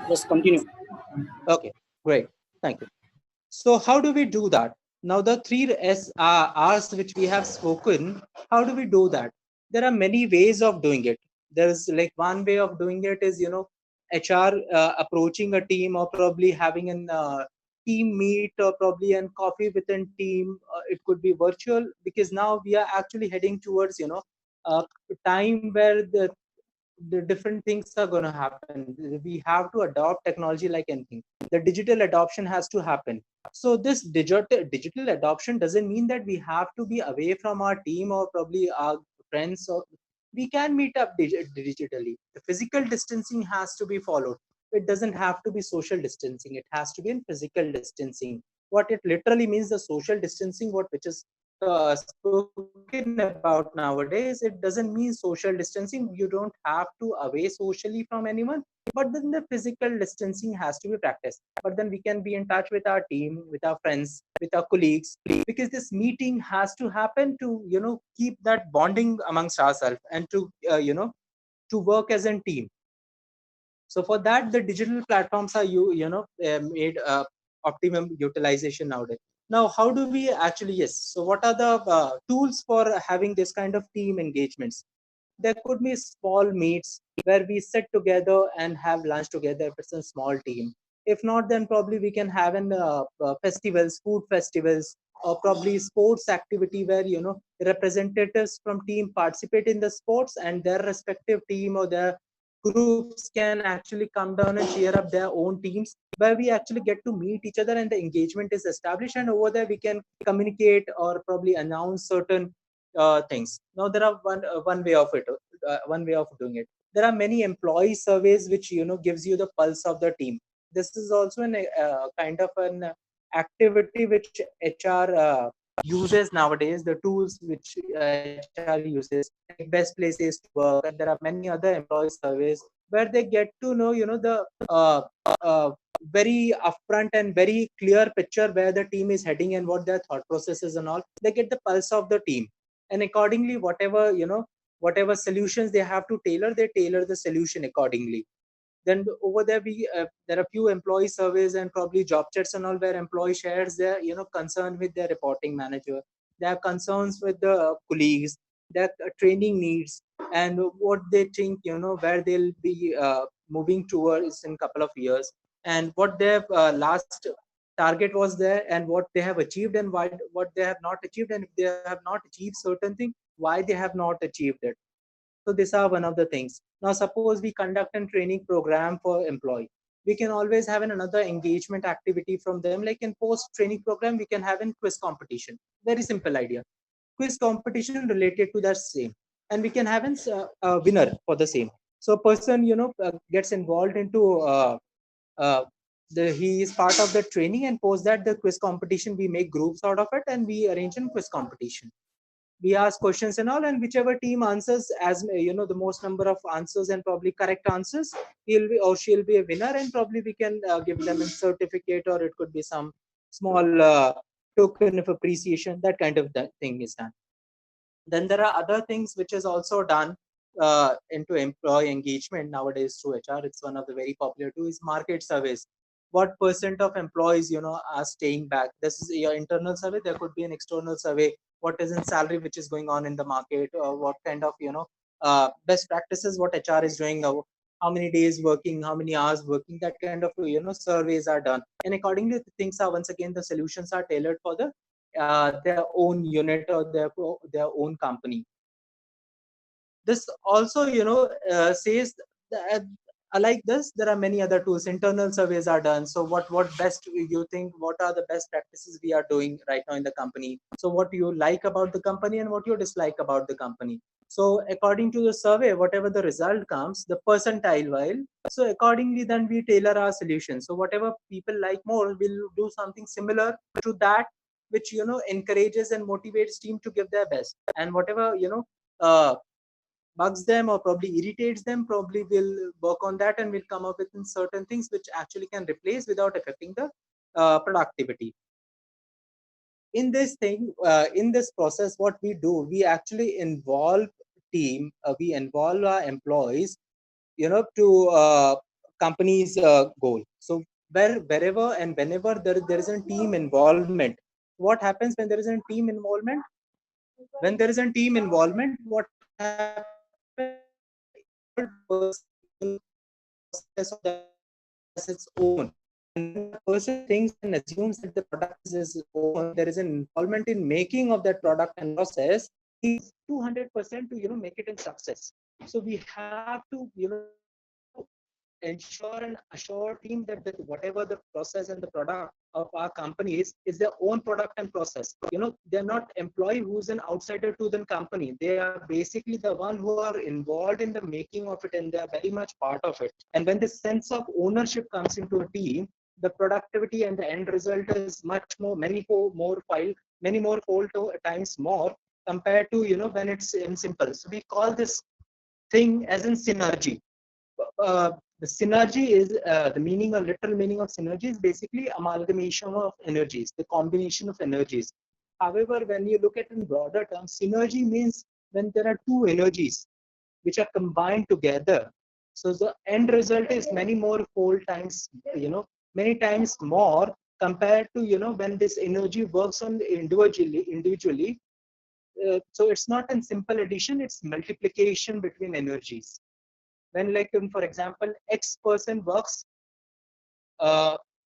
Just continue. Okay, great. Thank you. So how do we do that? Now the three R's which we have spoken, how do we do that? There are many ways of doing it. There's like one way of doing it is, HR approaching a team or probably having an team meet or probably an coffee within team. It could be virtual because now we are actually heading towards, a time where the different things are going to happen. We have to adopt technology like anything. The digital adoption has to happen. So this digital adoption doesn't mean that we have to be away from our team or probably our friends, or we can meet up digitally. The physical distancing has to be followed. It doesn't have to be social distancing, it has to be in physical distancing. What it literally means, the social distancing, what which is spoken about nowadays, it doesn't mean social distancing. You don't have to away socially from anyone, but then the physical distancing has to be practiced. But then we can be in touch with our team, with our friends, with our colleagues, because this meeting has to happen to keep that bonding amongst ourselves and to to work as a team. So for that, the digital platforms are made optimum utilization nowadays. Now, how do we actually, yes? So what are the tools for having this kind of team engagements? There could be small meets where we sit together and have lunch together if it's a small team. If not, then probably we can have an festivals, food festivals, or probably sports activity where representatives from team participate in the sports, and their respective team or their groups can actually come down and cheer up their own teams, where we actually get to meet each other and the engagement is established, and over there we can communicate or probably announce certain things. Now there are one way of it, one way of doing it. There are many employee surveys which gives you the pulse of the team. This is also an kind of an activity which HR uses nowadays. The tools which HR uses, like best places to work, and there are many other employee surveys where they get to know the uh, uh, very upfront and very clear picture where the team is heading and what their thought processes and all. They get the pulse of the team, and accordingly whatever whatever solutions they have to tailor, they tailor the solution accordingly. Then over there we there are few employee surveys and probably job chats and all where employee shares their concern with their reporting manager, their concerns with the colleagues, their training needs, and what they think where they'll be moving towards in couple of years, and what their last target was there, and what they have achieved and why what they have not achieved, and if they have not achieved certain thing, why they have not achieved it. So these are one of the things. Now, suppose we conduct a training program for employee. We can always have another engagement activity from them. Like in post training program, we can have a quiz competition. Very simple idea. Quiz competition related to that same, and we can have a winner for the same. So a person gets involved into uh, he is part of the training, and post that the quiz competition, we make groups out of it and we arrange a quiz competition. We ask questions and all, and whichever team answers as the most number of answers and probably correct answers, he'll be or she'll be a winner, and probably we can give them a certificate, or it could be some small token of appreciation. That kind of thing is done. Then there are other things which is also done into employee engagement nowadays through HR. It's one of the very popular too is market surveys. What percent of employees are staying back? This is your internal survey. There could be an external survey. What is in salary which is going on in the market, or what kind of best practices what HR is doing now, how many days working, how many hours working, that kind of surveys are done, and accordingly the things are, once again, the solutions are tailored for the their own unit or their own company. This also says that, like this there are many other tools. Internal surveys are done. So what best you think, what are the best practices we are doing right now in the company, so what you like about the company and what you dislike about the company. So according to the survey, whatever the result comes, the percentile while, so accordingly then we tailor our solution. So whatever people like more, we'll do something similar to that, which encourages and motivates team to give their best. And whatever uh, bugs them or probably irritates them, probably we'll work on that and we'll come up with certain things which actually can replace without affecting the productivity. In this thing, in this process, what we do, we actually involve team, we involve our employees to company's goal. So wherever and whenever there is a team involvement, what happens when there is a team involvement? When there is a team involvement, what happens? Every involved person, process of that product as its own. And when a person thinks and assumes that the product is his own, there is an involvement in making of that product and process. He's 200% to make it in success. So we have to ensure and assure team that whatever the process and the product of our company is their own product and process. They're not employee who's an outsider to the company. They are basically the one who are involved in the making of it, and they are very much part of it. And when this sense of ownership comes into a team, the productivity and the end result is much more, many more fold times more compared to when it's in simple. So we call this thing as in synergy. The synergy is the meaning, or literal meaning of synergy is basically amalgamation of energies, the combination of energies. However, when you look at in broader terms, synergy means when there are two energies which are combined together. So the end result is many more fold times, many times more compared to when this energy works on individually. So it's not a simple addition; it's multiplication between energies. When, like, for example, X person works,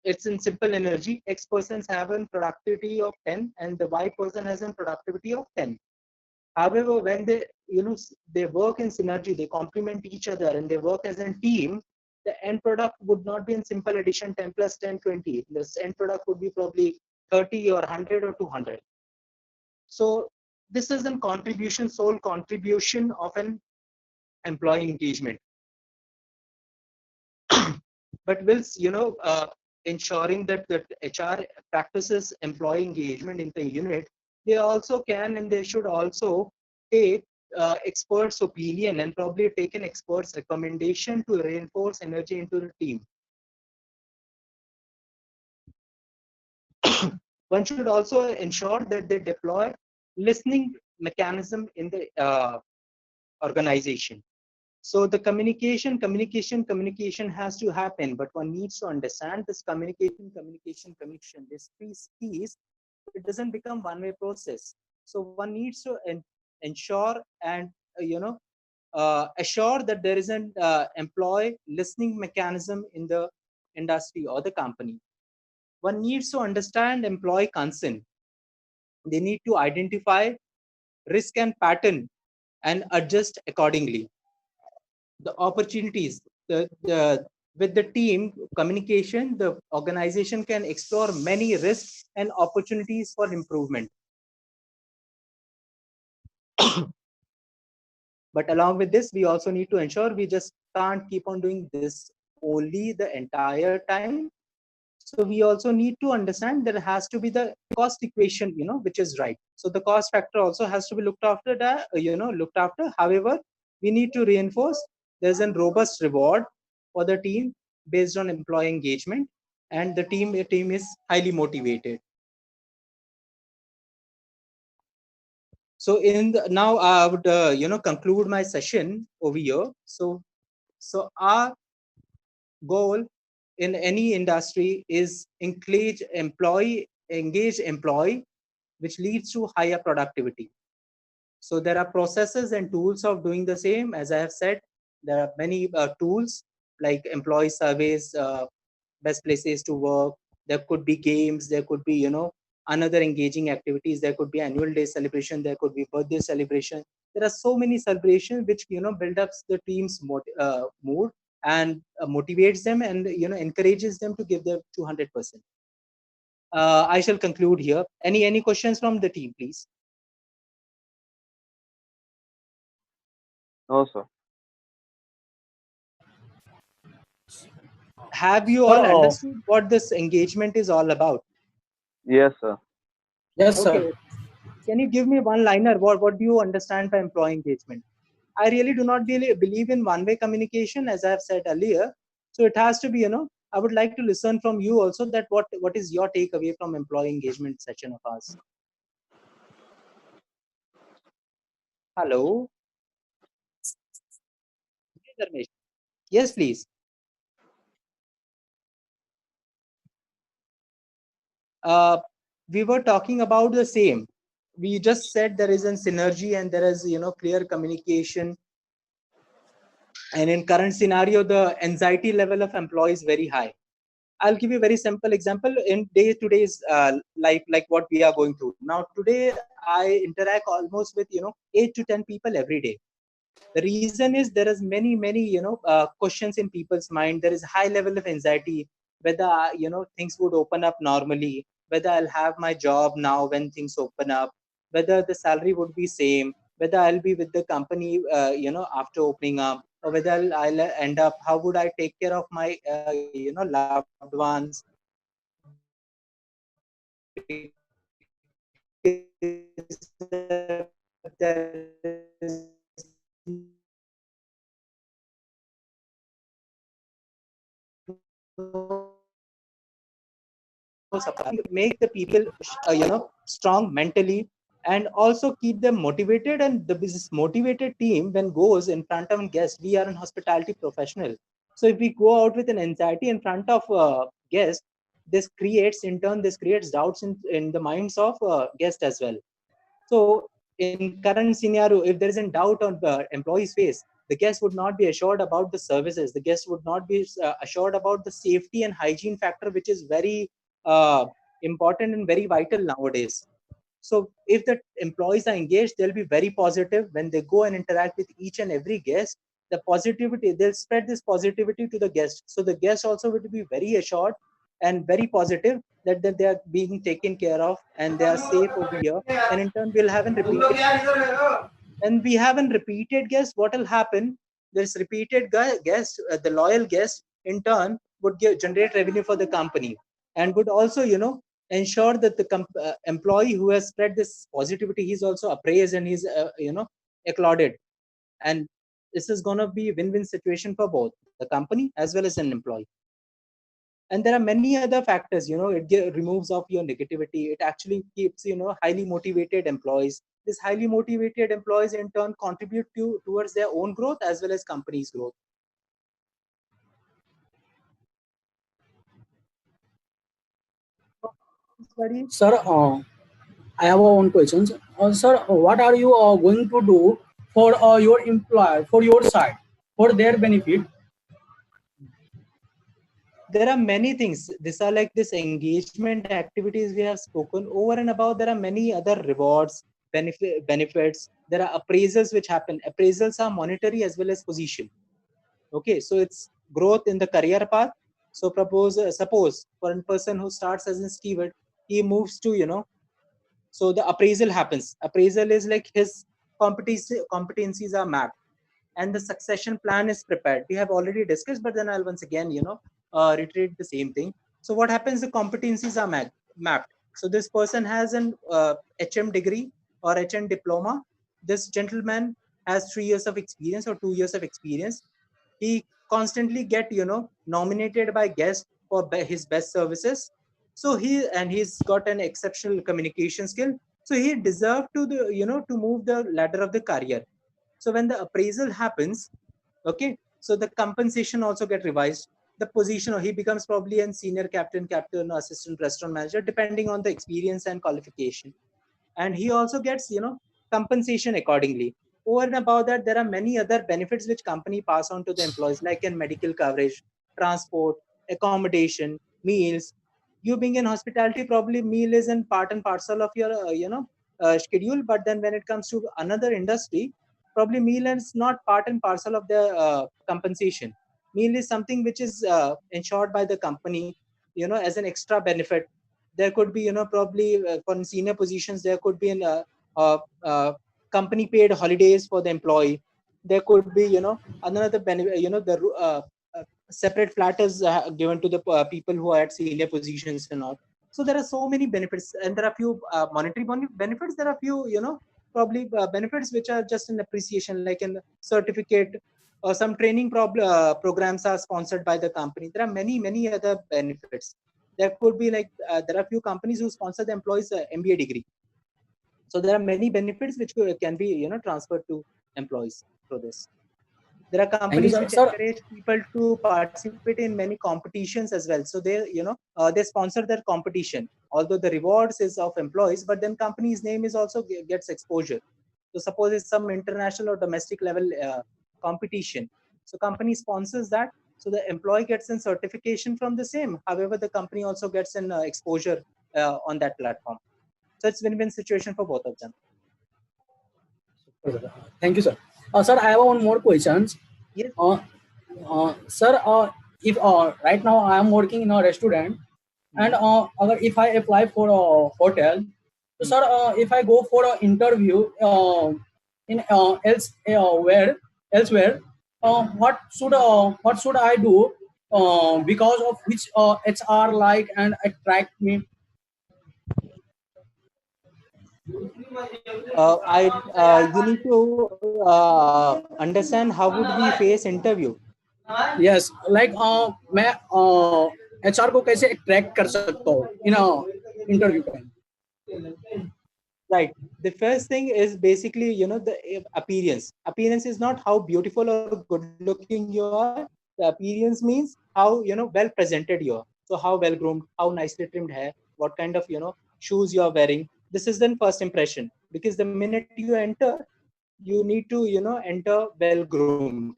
it's in simple energy. X persons have a productivity of 10 and the Y person has a productivity of 10. However, when they work in synergy, they complement each other and they work as a team, the end product would not be in simple addition 10 plus 10, 20. This end product would be probably 30 or 100 or 200. So this is a contribution, sole contribution of an employee engagement. But whilst ensuring that HR practices employee engagement in the unit, they also can and they should also take experts' opinion and probably take an expert's recommendation to reinforce energy into the team. One should also ensure that they deploy listening mechanism in the organization. So the communication has to happen, but one needs to understand this communication, this three C's. It doesn't become one-way process. So one needs to ensure and assure that there is an employee listening mechanism in the industry or the company. One needs to understand employee consent. They need to identify risk and pattern and adjust accordingly. The opportunities, with the team communication, the organization can explore many risks and opportunities for improvement. But along with this, we also need to ensure we just can't keep on doing this only the entire time. So we also need to understand there has to be the cost equation, which is right. So the cost factor also has to be looked after. Looked after. However, we need to reinforce there's a robust reward for the team based on employee engagement, and the team is highly motivated. So now I would conclude my session over here. So our goal in any industry is engage employee, which leads to higher productivity. So there are processes and tools of doing the same. As I have said, there are many tools like employee surveys, best places to work. There could be games. There could be another engaging activities. There could be annual day celebration. There could be birthday celebration. There are so many celebrations which build up the team's mood and motivates them and encourages them to give their 200%. I shall conclude here. Any questions from the team, please? No, sir. Have you all understood what this engagement is all about? Yes, sir. Yes, sir. Okay. Can you give me one liner? What do you understand by employee engagement? I really do not really believe in one-way communication, as I have said earlier. So it has to be, I would like to listen from you also that what is your takeaway from employee engagement session of ours? Hello? Yes, please. we were talking about the same. We just said there is a synergy and there is clear communication. And in current scenario, the anxiety level of employees very high. I'll give you a very simple example in day to day's life, like what we are going through now. Today, I interact almost with 8 to 10 people every day. The reason is there is many questions in people's mind. There is high level of anxiety whether things would open up normally, whether I'll have my job now when things open up, whether the salary would be same, whether I'll be with the company after opening up, or whether I'll end up, how would I take care of my loved ones, make the people strong mentally, and also keep them motivated. And the business motivated team when goes in front of a guest, we are an hospitality professional, so if we go out with an anxiety in front of guest, this creates doubts in the minds of guest as well. So in current scenario, if there is a doubt on the employee's face, the guest would not be assured about the services. The guest would not be assured about the safety and hygiene factor, which is very important and very vital nowadays. So if the employees are engaged, they'll be very positive when they go and interact with each and every guest. The positivity, they'll spread this positivity to the guest. So the guest also will be very assured and very positive that they are being taken care of and they are safe over here. And in turn, we'll have a repeated. And we have a repeated guest. What will happen? This repeated guest, the loyal guest, in turn would generate revenue for the company, and would also ensure that the employee who has spread this positivity, he's also appraised and he's applauded. And this is going to be a win-win situation for both the company as well as an employee. And there are many other factors. It removes off your negativity. It actually keeps highly motivated employees. These highly motivated employees in turn contribute towards their own growth as well as company's growth. Sir, I have one question. Sir, what are you going to do for your employer, for your side, for their benefit? There are many things. These are like this engagement activities we have spoken. Over and above, there are many other rewards, benefits. There are appraisals which happen. Appraisals are monetary as well as position. Okay, so it's growth in the career path. So suppose for a person who starts as a steward, he moves to so the appraisal happens. Appraisal is like his competencies are mapped and the succession plan is prepared. We have already discussed, but then I'll once again reiterate the same thing. So what happens? The competencies are mapped. So this person has an HM degree or HM diploma. This gentleman has 3 years of experience or 2 years of experience. He constantly get nominated by guests for his best services. So he's got an exceptional communication skill, so he deserved to the to move the ladder of the career. So when the appraisal happens, okay, so the compensation also get revised. The position, or he becomes probably a senior captain or assistant restaurant manager, depending on the experience and qualification. And he also gets compensation accordingly. Over and above that, there are many other benefits which company pass on to the employees, like in medical coverage, transport, accommodation, meals. You being in hospitality, probably meal is in part and parcel of your schedule. But then when it comes to another industry, probably meal is not part and parcel of the compensation. Meal is something which is ensured by the company as an extra benefit. There could be probably for senior positions, there could be an company paid holidays for the employee. There could be another benefit, separate platters given to the people who are at senior positions and all. So there are so many benefits, and there are few monetary benefits. There are few probably benefits which are just an appreciation, like in certificate, or some training programs are sponsored by the company. There are many other benefits. There could be like there are few companies who sponsor the employees MBA degree. So there are many benefits which can be transferred to employees through this. There are companies sir. which Sir, encourage people to participate in many competitions as well. So they, they sponsor their competition. Although the rewards is of employees, but then company's name is also gets exposure. So suppose it's some international or domestic level competition. So company sponsors that. So the employee gets a certification from the same. However, the company also gets an exposure on that platform. So it's win-win situation for both of them. thank you, sir. Sir, I have one more questions. Yes. Sir, if right now I am working in a restaurant, and if I apply for a hotel, so sir, if I go for an interview in elsewhere, what should I do? Because of which HR like and attract me? You need to understand how would we face interview. Yes, like मैं HR को कैसे attract कर सकता हूँ in a interview time? Right. The first thing is basically, the appearance. Appearance is not how beautiful or good looking you are. The appearance means how, well presented you are. So how well groomed, how nicely trimmed hair, what kind of, shoes you are wearing. This is then first impression, because the minute you enter, you need to, enter well groomed.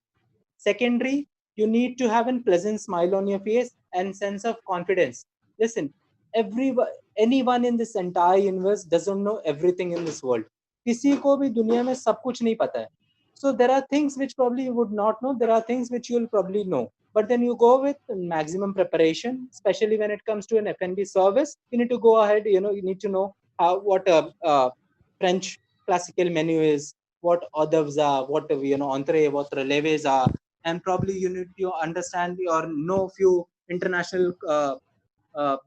Secondary, you need to have a pleasant smile on your face and sense of confidence. Listen, everyone, anyone in this entire universe doesn't know everything in this world. किसी को भी दुनिया में सब कुछ नहीं पता है. So there are things which probably you would not know. There are things which you'll probably know. But then you go with maximum preparation, especially when it comes to an F&B service. You need to go ahead. You need to know what a French classical menu is, what hors are, what entree, what releves are, and probably you need to understand or know few international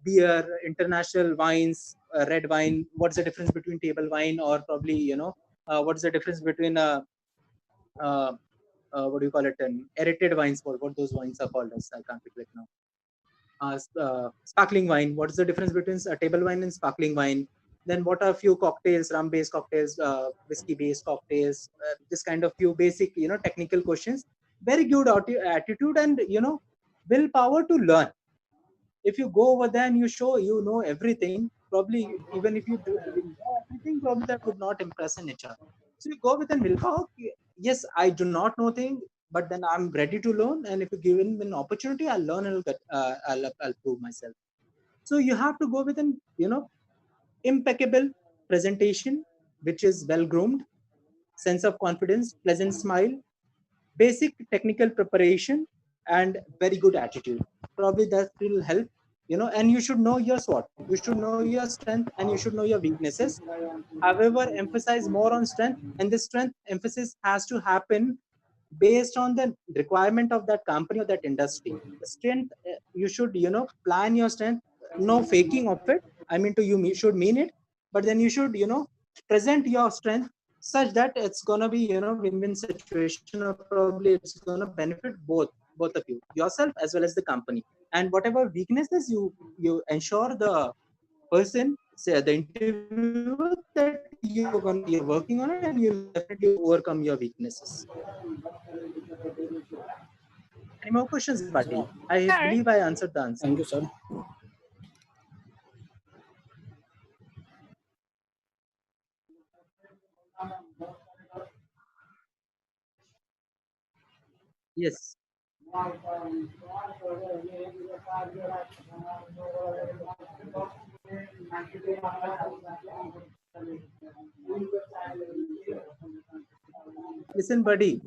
beer, international wines, red wine. What's the difference between table wine or probably what's the difference between uh, what do you call it? Aerated wines. What those wines are called? As I can't recollect now. Sparkling wine. What is the difference between table wine and sparkling wine? Then what are a few cocktails, rum-based cocktails, whiskey-based cocktails? This kind of few basic, technical questions. Very good attitude and willpower to learn. If you go over there and you show you know everything, probably even if you do know everything, probably that would not impress an HR. So you go with an willpower. Yes, I do not know things, but then I'm ready to learn. And if you give me an opportunity, I'll learn and I'll prove myself. So you have to go with an impeccable presentation, which is well groomed, sense of confidence, pleasant smile, basic technical preparation, and very good attitude. Probably that will help. And you should know your SWOT. You should know your strength and you should know your weaknesses. However, emphasize more on strength, and this strength emphasis has to happen based on the requirement of that company or that industry. The strength, you should plan your strength, no faking of it. I mean, should mean it, but then you should present your strength such that it's gonna be win-win situation, or probably it's gonna benefit both of you, yourself as well as the company. And whatever weaknesses, you ensure the person, say the interviewer, that you're working on it and you'll definitely overcome your weaknesses. Any more questions, Bati? I believe I answered the answer. Thank you, sir. Yes. Listen, buddy,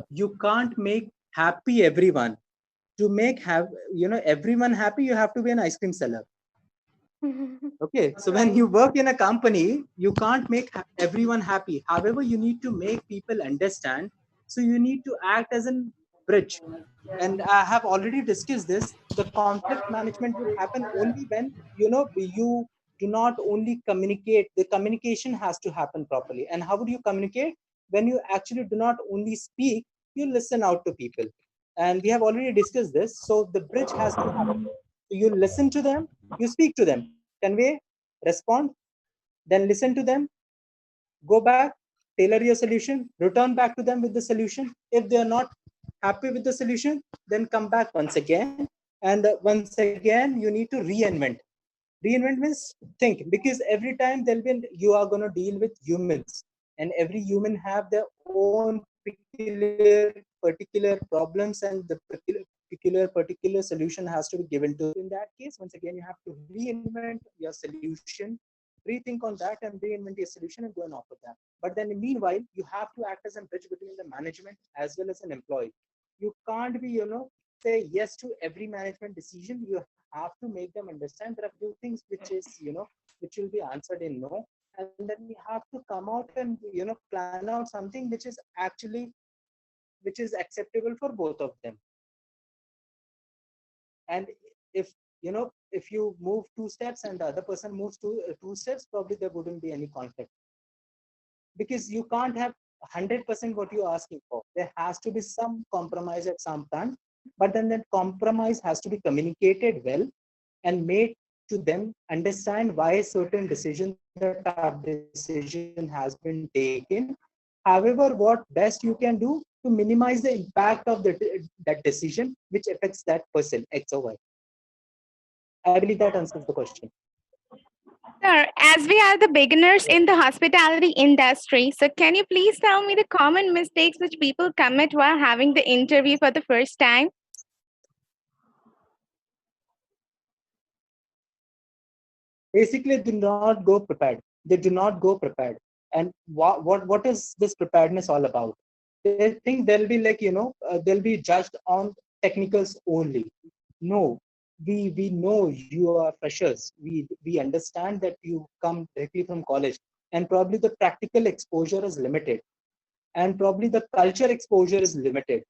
you can't make happy everyone. To make everyone happy, you have to be an ice cream seller. Okay, so when you work in a company, you can't make everyone happy. However, you need to make people understand. So you need to act as a bridge. And I have already discussed this. The conflict management will happen only when you do not only communicate. The communication has to happen properly. And how would you communicate? When you actually do not only speak, you listen out to people. And we have already discussed this. So the bridge has to happen. So you listen to them, you speak to them, convey, respond, then listen to them, go back, tailor your solution, return back to them with the solution. If they are not happy with the solution, then come back once again. And once again, you need to reinvent. Reinvent means think, because every time you are going to deal with humans, and every human have their own particular problems, and the particular solution has to be given to. In that case, once again, you have to reinvent your solution, rethink on that, and reinvent your solution and go and offer that. But then meanwhile, you have to act as a bridge between the management as well as an employee. You can't be, say yes to every management decision. You have to make them understand there are few things which is, which will be answered in no, and then you have to come out and, plan out something which is actually, which is acceptable for both of them. And if, if you move 2 steps and the other person moves 2 steps, probably there wouldn't be any conflict, because you can't have 100% what you're asking for. There has to be some compromise at some time, but then that compromise has to be communicated well and made to them understand why certain decision, that decision has been taken. However, what best you can do to minimize the impact of that decision which affects that person X or Y. I believe that answers the question. Sir, as we are the beginners in the hospitality industry, so can you please tell me the common mistakes which people commit while having the interview for the first time? Basically, do not go prepared. They do not go prepared. And what is this preparedness all about? They think they'll be like, they'll be judged on technicals only. No, we know you are freshers. We understand that you come directly from college, and probably the practical exposure is limited, and probably the culture exposure is limited.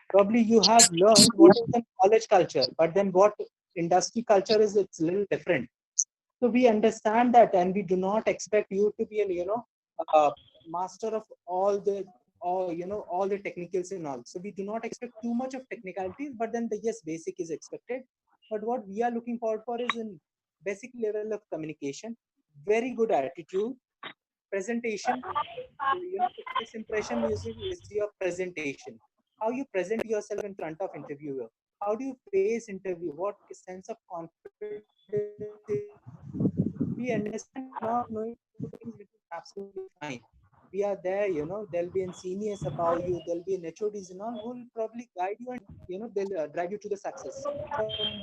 Probably you have learned what is the college culture, but then what industry culture is, it's a little different. So we understand that, and we do not expect you to be a master of all the technicals and all. So we do not expect too much of technicalities, but then the yes, basic is expected. But what we are looking forward for is a basic level of communication, very good attitude, presentation. First impression is your presentation. How you present yourself in front of interviewer. How do you face interview? What sense of confidence? We understand not knowing things, which is absolutely fine. We are there, there'll be seniors above you, there'll be HODs and all who will probably guide you, and they'll drive you to the success. So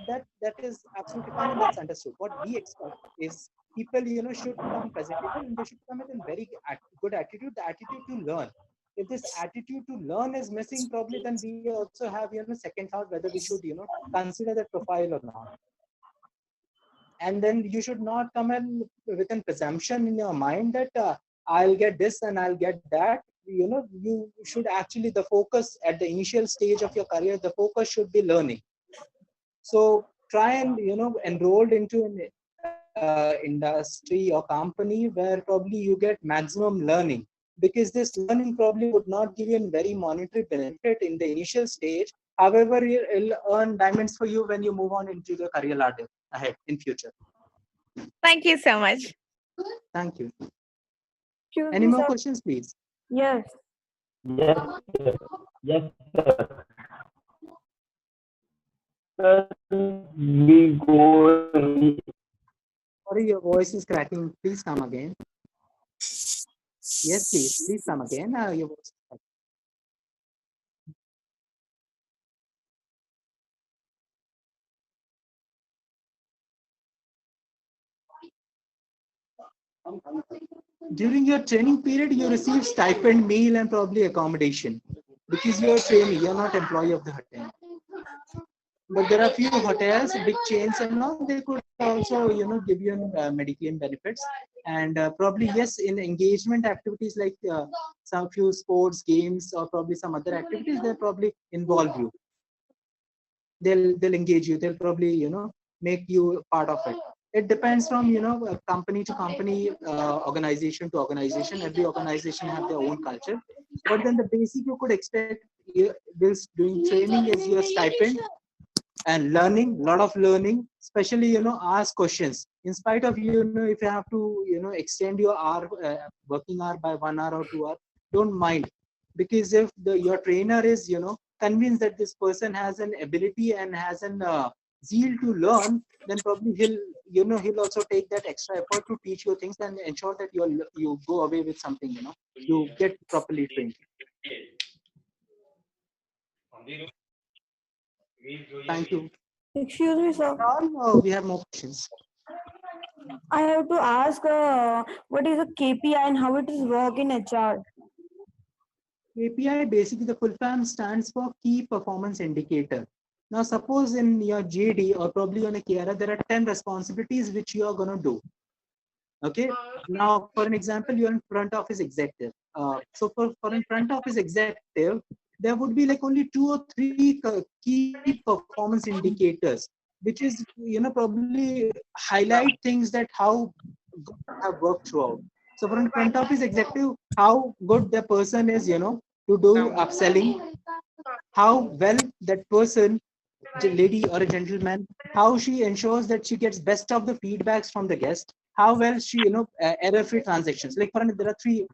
that is absolutely fine, and that's understood. What we expect is people, should come presentable, and they should come with a very good attitude, the attitude to learn. If this attitude to learn is missing, probably then we also have, second thought whether we should, consider that profile or not. And then you should not come in with a presumption in your mind that I'll get this and I'll get that. You should actually, the focus at the initial stage of your career, the focus should be learning. So try and, enroll into an industry or company where probably you get maximum learning, because this learning probably would not give you a very monetary benefit in the initial stage. However, it'll earn diamonds for you when you move on into the career ladder ahead in future. Thank you so much. Thank you. Any more questions, please? Yes. Yes, sir. Yes, sir. Sir, we go. Sorry, your voice is cracking. Please come again. Yes, please. Please come again. Your voice is cracking. During your training period, you receive stipend, meal, and probably accommodation, because you're training, you're not employee of the hotel. But there are few hotels, big chains and all, they could also, give you Mediclaim benefits. And probably, yes, in engagement activities like some few sports, games, or probably some other activities, they'll probably involve you. They'll engage you. They'll probably, make you part of it. It depends from, company to company, organization to organization. Every organization have their own culture. But then the basic you could expect, this doing training is your stipend, and learning, lot of learning, especially, ask questions. In spite of, if you have to, extend your hour, working hour by 1 hour or 2 hours, don't mind. because if your trainer is, convinced that this person has an ability and has an zeal to learn, then probably he'll also take that extra effort to teach you things and ensure that you go away with something, you get properly trained. Thank you. Excuse me, sir. We have more questions. I have to ask what is a KPI and how it is work in HR? KPI, basically the full form stands for Key Performance Indicator. Now, suppose in your JD or probably on a KRA, there are 10 responsibilities which you are going to do. Okay. Now, for an example, you're in front office executive. So for a front office executive, there would be like only 2 or 3 key performance indicators, which is, probably highlight things that how good have worked throughout. So for a front office executive, how good the person is, to do upselling, how well that person, lady or a gentleman, how she ensures that she gets best of the feedbacks from the guest, how well she, error-free transactions. Like for there are 3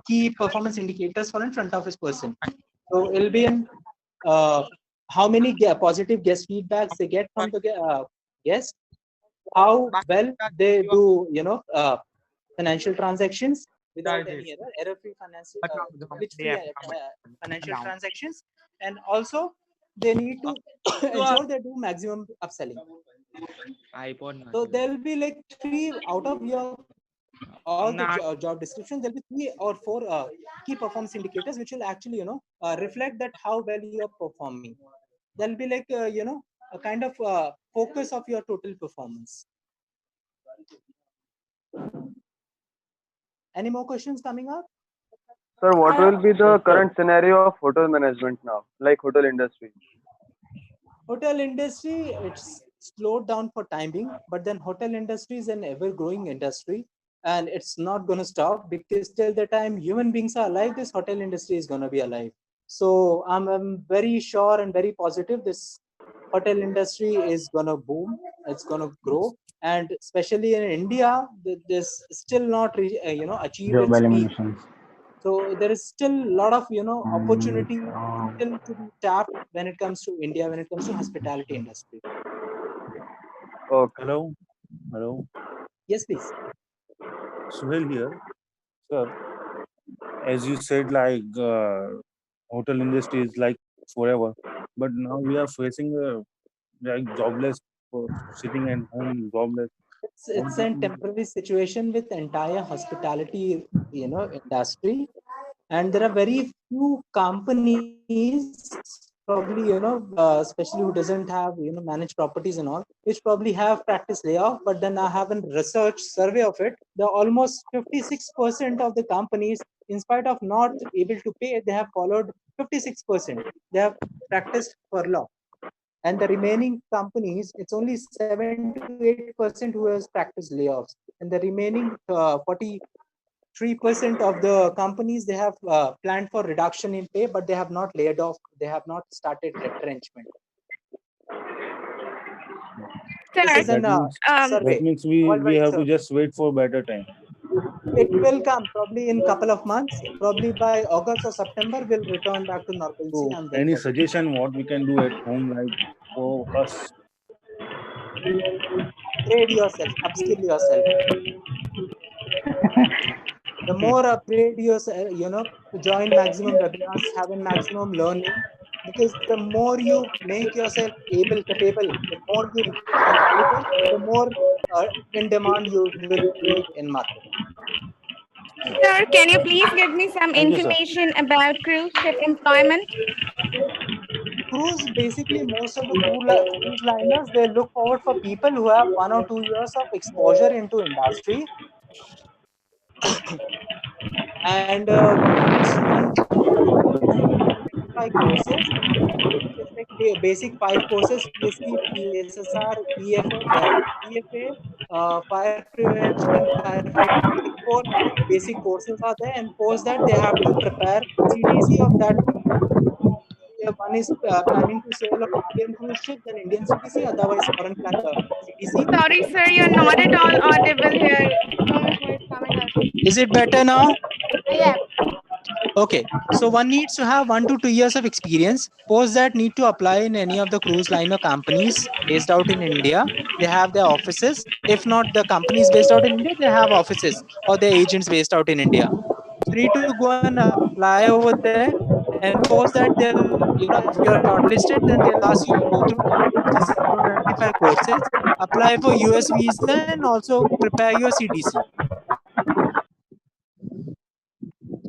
key performance indicators for a front office person. So it'll be in how many positive guest feedbacks they get from the guest, how well they do, financial transactions without any error-free financial transactions, and also they need to ensure they do maximum upselling. So there will be like 3 out of your all the job description. There will be 3 or 4 key performance indicators which will actually, reflect that how well you are performing. There will be like, a kind of focus of your total performance. Any more questions coming up? Sir, what will be the current scenario of hotel management now, like hotel industry? Hotel industry, it's slowed down for time being, but then hotel industry is an ever-growing industry, and it's not going to stop, because till the time human beings are alive, this hotel industry is going to be alive. So I'm very sure and very positive this hotel industry is going to boom, it's going to grow, and especially in India, this still not achieved its peak. So there is still a lot of opportunity still to be tapped when it comes to India, when it comes to hospitality industry. Okay. Hello. Yes, please. Suhail here, sir. As you said, like hotel industry is like forever, but now we are facing like jobless, sitting at home, jobless. It's a temporary situation with entire hospitality, industry, and there are very few companies, probably, especially who doesn't have, managed properties and all, which probably have practice layoff. But then I have a research survey of it. The almost 56% of the companies, in spite of not able to pay, they have followed 56%. They have practiced furlough. And the remaining companies, it's only 7 to 8% who has practiced layoffs. And the remaining 43% of the companies, they have planned for reduction in pay, but they have not laid off. They have not started retrenchment. That means we have to just wait for better time. It will come probably in a couple of months. Probably by August or September, we'll return back to normalcy. So any suggestion what we can do at home, like for us? Upgrade yourself, upskill yourself. The more upgrade yourself, to join maximum webinars, having maximum learning, because the more you make yourself capable, the more you the more in demand you will be in market. Sir, can you please give me some information about cruise ship employment? Cruise, basically, most of the cruise liners, they look forward for people who have 1 or 2 years of exposure into industry. And courses, like the basic 5 courses: PSC, PSSR, EFA, fire prevention and firefighting. 4 basic courses are there, and post that they have to prepare CTC of that. One is planning to sail on Indian cruise ship, then Indian CTC, otherwise foreign CTC. Sorry, sir, you're not at all audible here. So much noise coming out. Is it better now? Yeah. Okay, so one needs to have 1 to 2 years of experience. Post that, need to apply in any of the cruise liner companies based out in India. They have their offices. If not the companies based out in India, they have offices or their agents based out in India. So you need to go and apply over there, and post that they'll, if you're shortlisted, then they'll ask you to go through 25 courses, apply for US visa, and also prepare your CDC.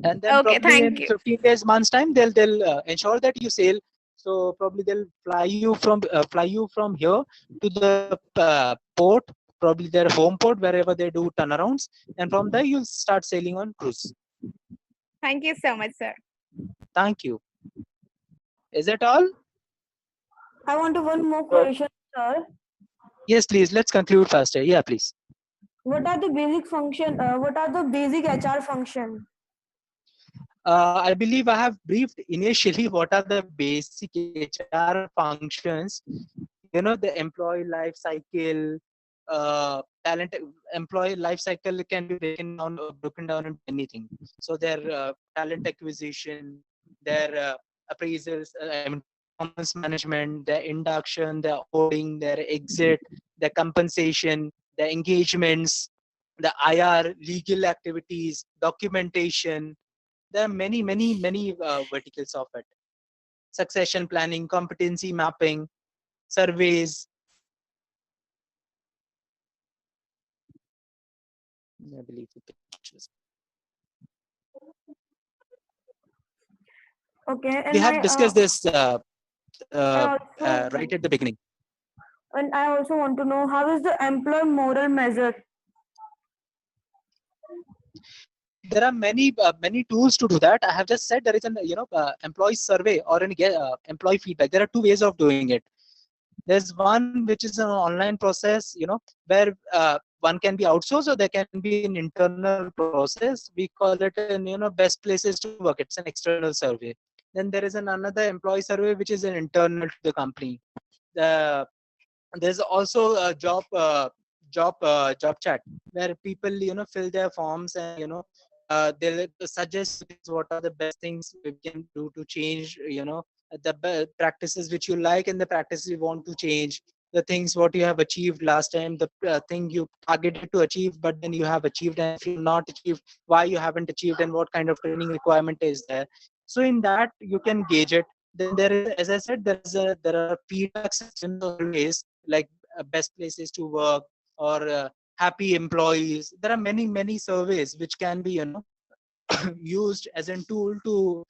And then Okay, probably thank in you. 15 days, months time, they'll ensure that you sail. So probably they'll fly you from here to the port, probably their home port, wherever they do turnarounds, and from there you'll start sailing on cruise. Thank you so much, sir. Thank you. Is that all? I want to one more question, sir. Yes, please. Let's conclude faster. Yeah, please. What are the basic function? What are the basic HR function? I believe I have briefed initially what are the basic HR functions. The employee life cycle, talent employee life cycle can be broken down into anything. So their talent acquisition, their appraisals, performance management, their induction, their onboarding, their exit, their compensation, their engagements, the IR, legal activities, documentation. There are many verticals of it. Succession planning, competency mapping, surveys. I believe the pictures. Okay, We and have discussed this I right at the beginning. And I also want to know, how is the employee moral measured? There are many tools to do that. I have just said there is an employee survey or an employee feedback. There are two ways of doing it. There's one which is an online process, where one can be outsourced, or there can be an internal process. We call it best places to work. It's an external survey. Then there is another employee survey which is an internal to the company. There's also a job chat where people fill their forms, and they'll suggest what are the best things we can do to change the practices which you like and the practices you want to change, the things what you have achieved last time, the thing you targeted to achieve but then you have achieved, and if you not achieved, why you haven't achieved, and what kind of training requirement is there. So in that you can gauge it. Then there is, as I said, there are feedback systems or surveys like best places to work or happy employees. There are many surveys which can be used as a tool to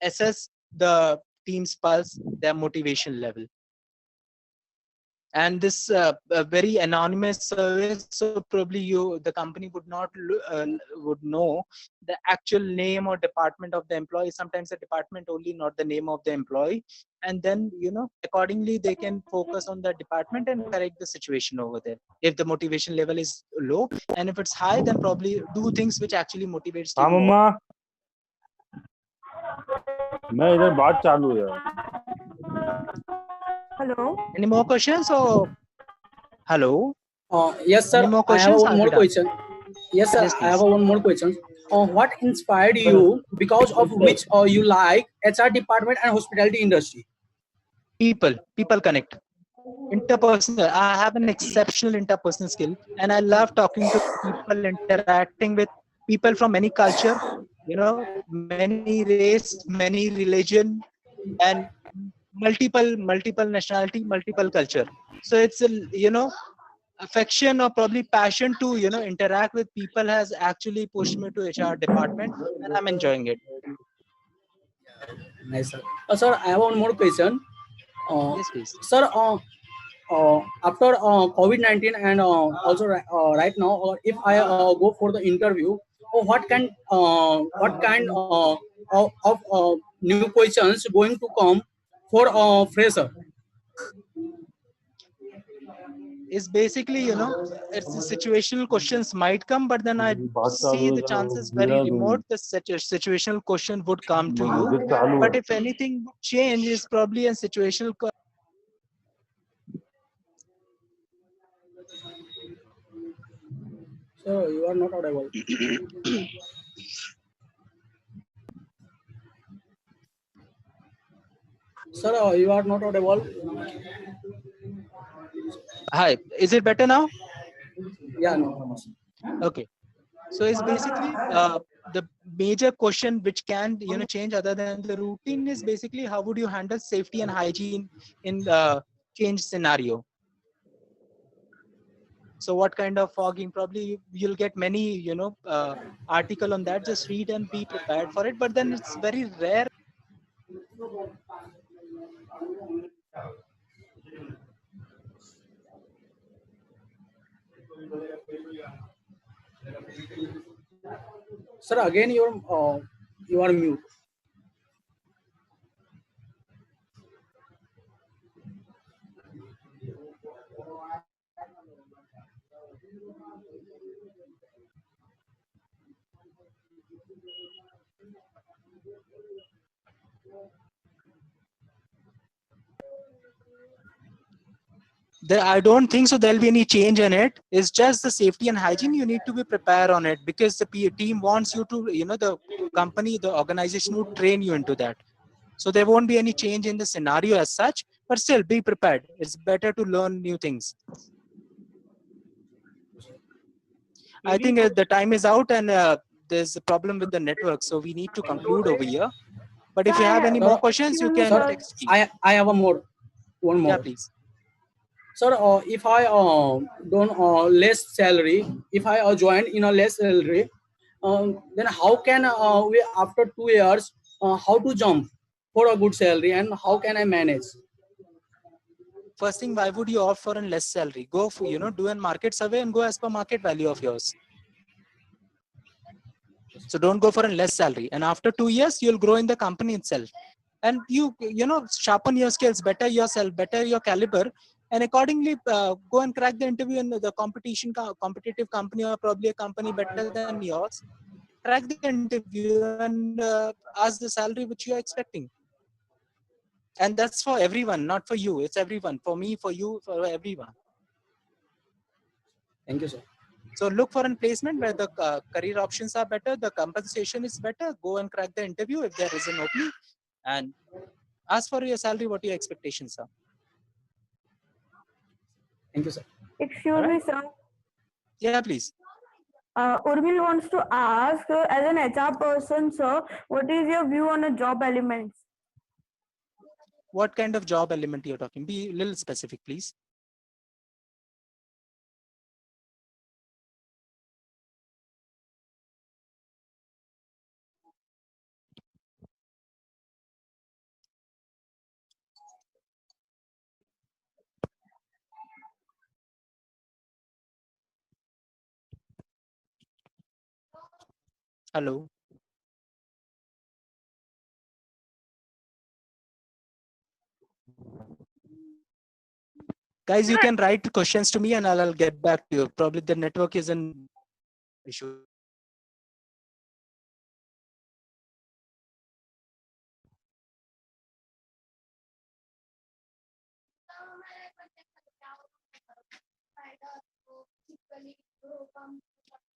assess the team's pulse, their motivation level. And this very anonymous survey, so probably the company would not would know the actual name or department of the employee. Sometimes the department only, not the name of the employee, and then accordingly they can focus on the department and correct the situation over there if the motivation level is low, and if it's high, then probably do things which actually motivates हाँ team more. मम्मा मैं इधर बात चालू है. Hello. Any more questions? Or hello? Yes, sir. Any more I have questions? one more question. Yes, sir. Yes, I have please. one more question. What inspired you, because of which you like HR department and hospitality industry? People connect. Interpersonal. I have an exceptional interpersonal skill, and I love talking to people, interacting with people from many culture, many race, many religion, and multiple nationality, multiple culture. So it's a affection or probably passion to interact with people has actually pushed me to HR department, and I'm enjoying it. Nice, sir. Sir, I have one more question. Yes, please. Sir, after COVID-19 and also right now, if I go for the interview, what kind of new questions going to come for fresher? Is basically it's the situational questions might come, but then I see the chances very remote the situational question would come to you. But if anything would change, is probably a situational So you are not audible. Sir, you are not audible. Hi, is it better now? Yeah, no. Okay. So it's basically the major question which can change other than the routine is basically how would you handle safety and hygiene in the change scenario. So what kind of fogging? Probably you'll get many article on that. Just read and be prepared for it. But then it's very rare. Sir, again you are mute. I don't think so there'll be any change in it. It's just the safety and hygiene. You need to be prepared on it because the team wants you to, the company, the organization would train you into that. So there won't be any change in the scenario as such, but still be prepared. It's better to learn new things. I think the time is out and there's a problem with the network. So we need to conclude over here. But if you have any more questions, you can text me. I have one more. Yeah, please. Sir, if I don't less salary, if I join in a less salary, then how can we after 2 years how to jump for a good salary and how can I manage? First thing, why would you opt for a less salary? Go for do a market survey and go as per market value of yours. So don't go for a less salary. And after 2 years, you'll grow in the company itself. And you sharpen your skills, better yourself, better your caliber, and accordingly go and crack the interview in the competitive company or probably a company better than yours. Crack the interview and ask the salary which you are expecting. And that's for everyone, not for you. It's everyone. For me, for you, for everyone. Thank you, sir. So look for a placement where the career options are better, the compensation is better. Go and crack the interview if there is an opening, and ask for your salary, what your expectations are. Thank you, sir. Excuse me, sir. Yeah, please. Urmil wants to ask, as an HR person, sir, what is your view on a job elements? What kind of job element you're talking? Be a little specific, please. Hello. Guys, you can write questions to me and I'll get back to you. Probably the network is an issue.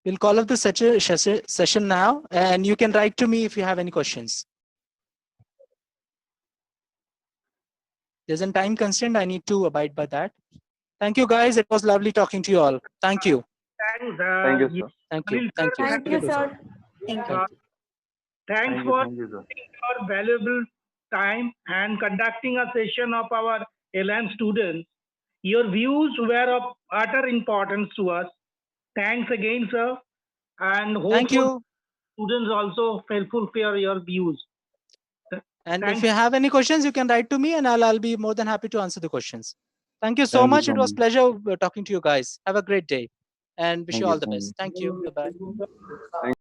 We'll call up the session now, and you can write to me if you have any questions. There's a time constraint. I need to abide by that. Thank you, guys. It was lovely talking to you all. Thank you. Thank Thanks. you, sir. Thank you. Thank you. Thank you, sir. Thank you. Thanks for Thank you, sir. your valuable time and conducting a session of our LM students. Your views were of utter importance to us. Thanks again, sir. And Thank you. students also helpful for your views. And Thanks. if you have any questions, you can write to me and I'll be more than happy to answer the questions. Thank you so Thank you much. so It was much. pleasure talking to you guys. Have a great day and wish Thank you you all the so best. much. Thank you. Bye-bye.